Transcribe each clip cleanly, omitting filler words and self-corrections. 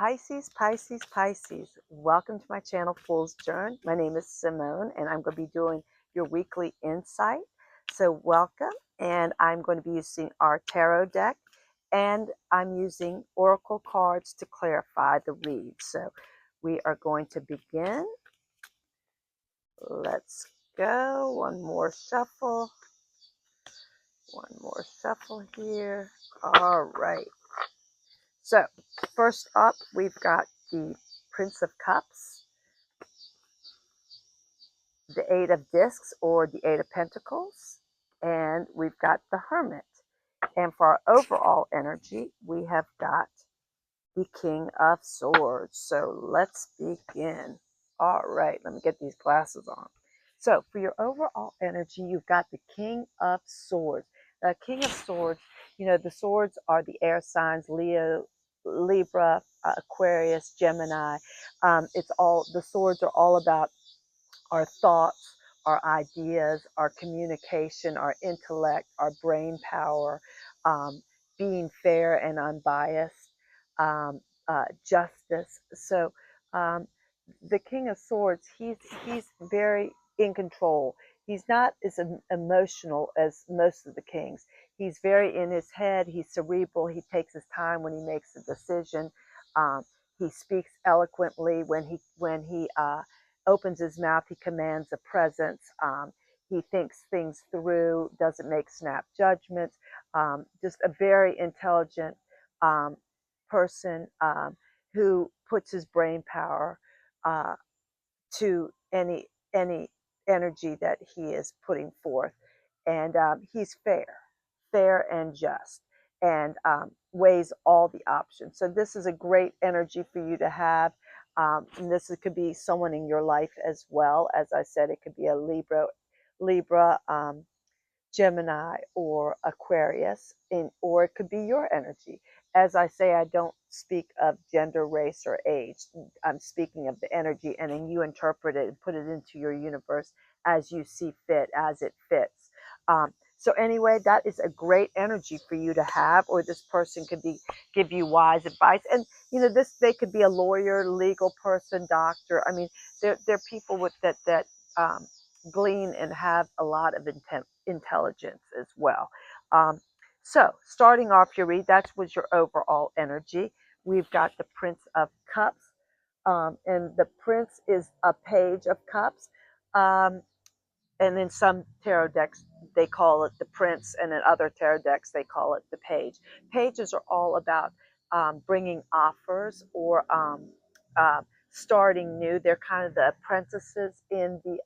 Pisces, Pisces, Pisces. Welcome to my channel, Foolsjourn. My name is Simone, and I'm going to be doing your weekly insight. So welcome, and I'm going to be using our tarot deck, and I'm using oracle cards to clarify the read. So we are going to begin. Let's go. One more shuffle. One more shuffle here. All right. So first up, we've got the Prince of Cups, the Eight of Discs or the Eight of Pentacles, and we've got the Hermit. And for our overall energy, we have got the King of Swords. So let's begin. All right, let me get these glasses on. So for your overall energy, you've got the King of Swords. The King of Swords, you know, the swords are the air signs, Leo, Libra, Aquarius, Gemini. The swords are all about our thoughts, our ideas, our communication, our intellect, our brain power, being fair and unbiased, justice. So the King of Swords, he's very in control. He's not as emotional as most of the kings. He's very in his head. He's cerebral. He takes his time when he makes a decision. He speaks eloquently when he opens his mouth. He commands a presence. He thinks things through. Doesn't make snap judgments. Just a very intelligent person who puts his brain power to any energy that he is putting forth, and he's fair and just, and weighs all the options. So this is a great energy for you to have. And this could be someone in your life as well. As I said, it could be a Libra, Gemini, or Aquarius, or it could be your energy. As I say, I don't speak of gender, race, or age. I'm speaking of the energy, and then you interpret it and put it into your universe as you see fit, as it fits. So anyway, that is a great energy for you to have, or this person could give you wise advice. And you know, they could be a lawyer, legal person, doctor. I mean, they're people with that glean and have a lot of intelligence as well. So starting off your read, that was your overall energy. We've got the Prince of Cups, and the Prince is a Page of Cups. And in some tarot decks, they call it the Prince, and in other tarot decks, they call it the Page. Pages are all about bringing offers or starting new. They're kind of the apprentices in the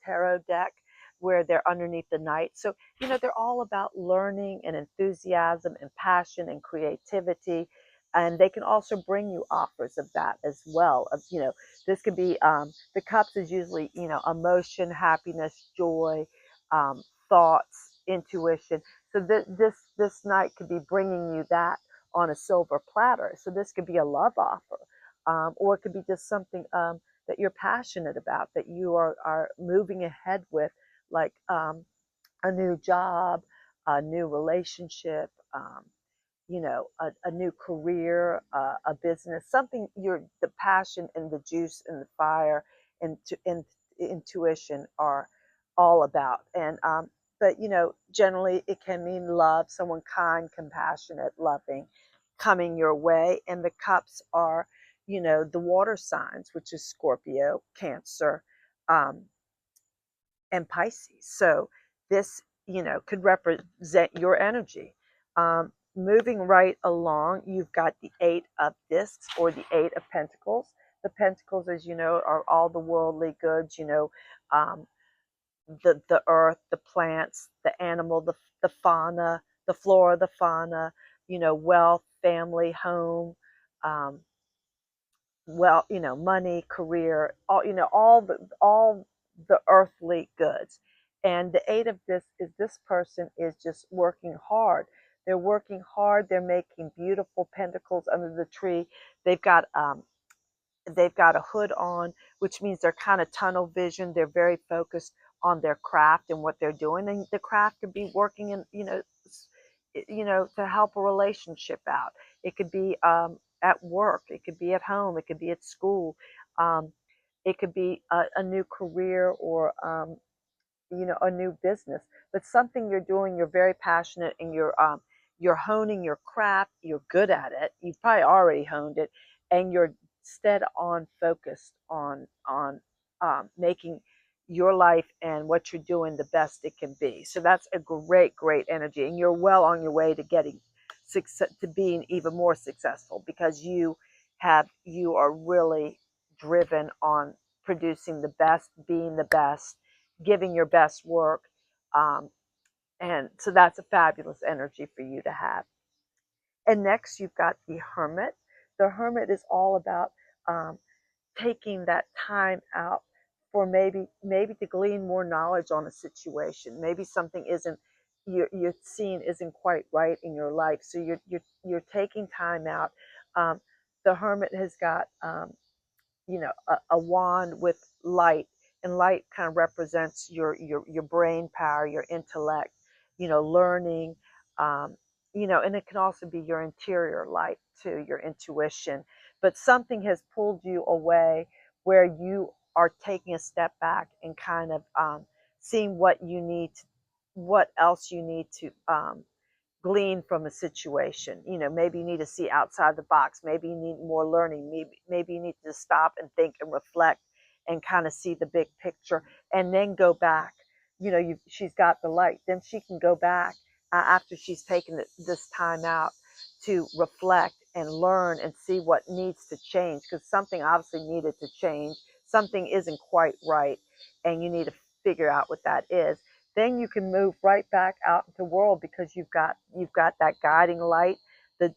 tarot deck, where they're underneath the knight. So, you know, they're all about learning and enthusiasm and passion and creativity. And they can also bring you offers of that as well. Of, you know, this could be, the cups is usually, you know, emotion, happiness, joy, thoughts, intuition. So this knight could be bringing you that on a silver platter. So this could be a love offer. Or it could be just something that you're passionate about, that you are moving ahead with, like a new job, a new relationship, you know, a new career, a business, something the passion and the juice and the fire and intuition are all about. And but you know, generally it can mean love, someone kind, compassionate, loving, coming your way. And the cups are, you know, the water signs, which is Scorpio, Cancer, and Pisces. So this, you know, could represent your energy. Moving right along, you've got the Eight of Discs or the Eight of Pentacles. The Pentacles, as you know, are all the worldly goods, you know, the earth, the plants, the animal, the fauna, the flora, the fauna, you know, wealth, family, home, well, you know, money, career, all, you know, all the earthly goods. And the Eight of this is, this person is just working hard. They're working hard. They're making beautiful pentacles under the tree. They've got a hood on, which means they're kind of tunnel vision. They're very focused on their craft and what they're doing. And the craft could be working in, you know, you know, to help a relationship out. It could be at work. It could be at home. It could be at school. Um, it could be a new career, or you know, a new business, but something you're doing, you're very passionate, and you're honing your craft, you're good at it, you've probably already honed it, and you're stead on focused on making your life and what you're doing the best it can be. So that's a great energy, and you're well on your way to getting success, to being even more successful, because you are really driven on producing the best, being the best, giving your best work. Um, and so that's a fabulous energy for you to have. And next, you've got the Hermit. The Hermit is all about um, taking that time out for maybe to glean more knowledge on a situation. Maybe something isn't, you're seeing isn't quite right in your life, so you're taking time out. Um, the Hermit has got you know, a wand with light, and light kind of represents your brain power, your intellect, you know, learning, um, you know, and it can also be your interior light too, your intuition. But something has pulled you away, where you are taking a step back and kind of seeing what else you need to glean from a situation. You know, maybe you need to see outside the box. Maybe you need more learning. Maybe you need to stop and think and reflect and kind of see the big picture, and then go back. You know, she's got the light. Then she can go back after she's taken this time out to reflect and learn and see what needs to change, because something obviously needed to change. Something isn't quite right, and you need to figure out what that is. Then you can move right back out into the world, because you've got that guiding light. The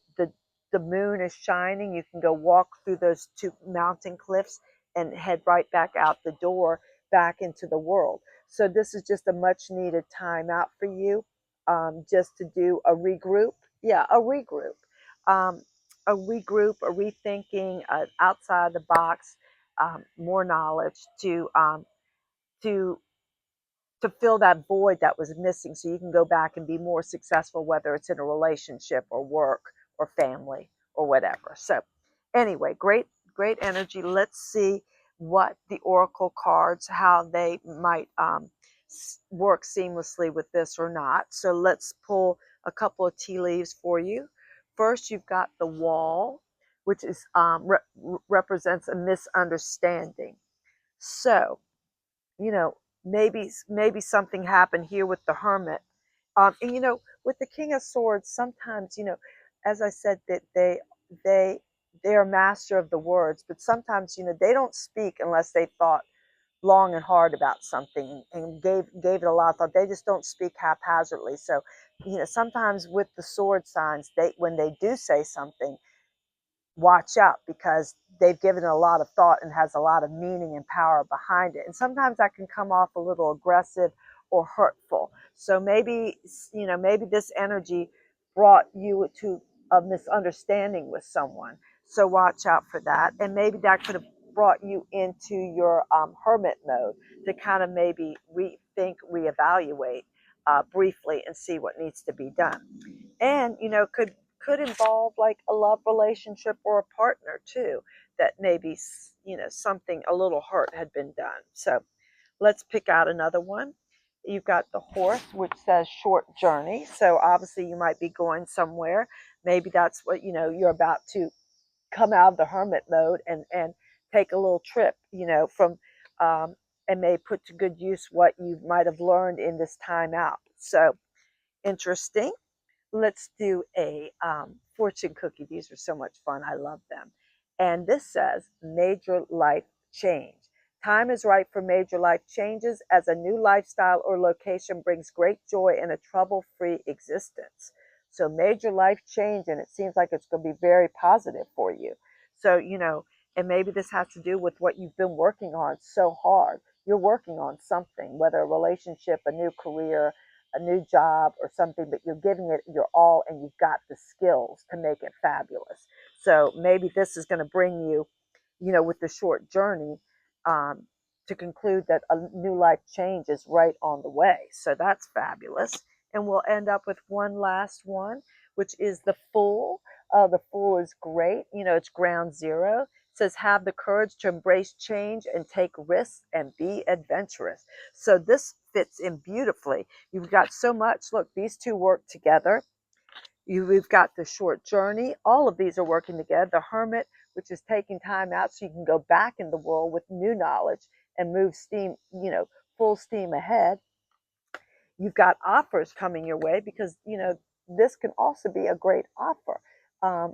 moon is shining. You can go walk through those two mountain cliffs and head right back out the door, back into the world. So this is just a much needed time out for you, just to do a regroup. Yeah, um, a rethinking, outside the box, more knowledge to to fill that void that was missing, so you can go back and be more successful, whether it's in a relationship or work or family or whatever. So anyway, great energy. Let's see what the oracle cards, how they might work seamlessly with this or not. So let's pull a couple of tea leaves for you. First, you've got the Wall, which is represents a misunderstanding. So, you know, maybe something happened here with the Hermit. And you know, with the King of Swords, sometimes, you know, as I said, that they they are master of the words, but sometimes, you know, they don't speak unless they thought long and hard about something and gave it a lot of thought. They just don't speak haphazardly. So, you know, sometimes with the sword signs, they, when they do say something, watch out, because they've given it a lot of thought and has a lot of meaning and power behind it. And sometimes that can come off a little aggressive or hurtful. So maybe, you know, maybe this energy brought you to a misunderstanding with someone. So watch out for that. And maybe that could have brought you into your hermit mode to kind of maybe rethink, reevaluate briefly, and see what needs to be done. And you know, could involve like a love relationship or a partner too, that maybe, you know, something, a little hurt had been done. So let's pick out another one. You've got the Horse, which says short journey. So obviously you might be going somewhere. Maybe that's what, you know, you're about to come out of the hermit mode and take a little trip, you know, from and may put to good use what you might have learned in this time out. So interesting. Let's do a fortune cookie. These are so much fun. I love them. And this says major life change. Time is right for major life changes, as a new lifestyle or location brings great joy and a trouble-free existence. So major life change, and it seems like it's going to be very positive for you. So, you know, and maybe this has to do with what you've been working on so hard. You're working on something, whether a relationship, a new career, a new job or something, but you're giving it your all, and you've got the skills to make it fabulous. So maybe this is going to bring you, you know, with the short journey, um, to conclude that a new life change is right on the way. So that's fabulous. And we'll end up with one last one, which is the Fool. The Fool is great. You know, it's ground zero. It says, have the courage to embrace change and take risks and be adventurous. So this fits in beautifully. You've got so much. Look, these two work together. We've got the Short Journey. All of these are working together. The Hermit, which is taking time out so you can go back in the world with new knowledge and move steam, you know, full steam ahead. You've got offers coming your way because, you know, this can also be a great offer.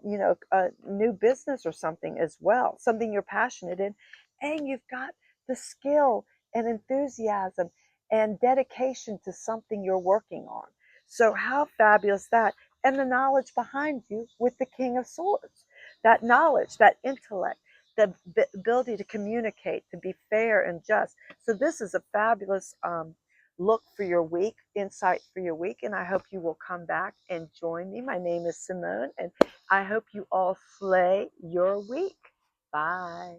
You know, a new business or something as well, something you're passionate in. And you've got the skill and enthusiasm and dedication to something you're working on. So how fabulous that. And the knowledge behind you with the King of Swords. That knowledge, that intellect, the ability to communicate, to be fair and just. So this is a fabulous look for your week, insight for your week, and I hope you will come back and join me. My name is Simone, and I hope you all slay your week. Bye.